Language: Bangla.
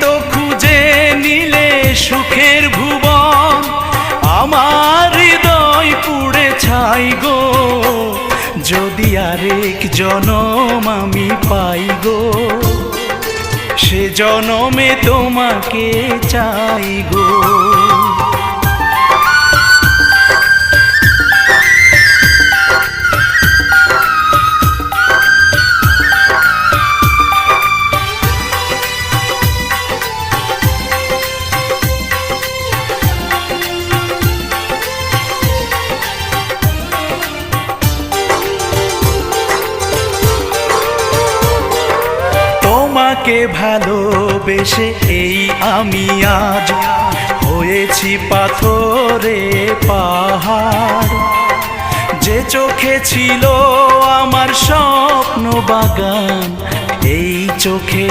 তো খুঁজে নিলে সুখের ভুবন, আমার হৃদয় পুড়ে ছাই গো। যদি আরেক জনম আমি পাই গো, সে জনমে তোমাকে চাই গো। তোমাকে ভালোবেসে এই আমি আজ হয়েছি পাথরে পাহাড়। যে চোখে ছিল আমার স্বপ্ন বাগান, এই চোখে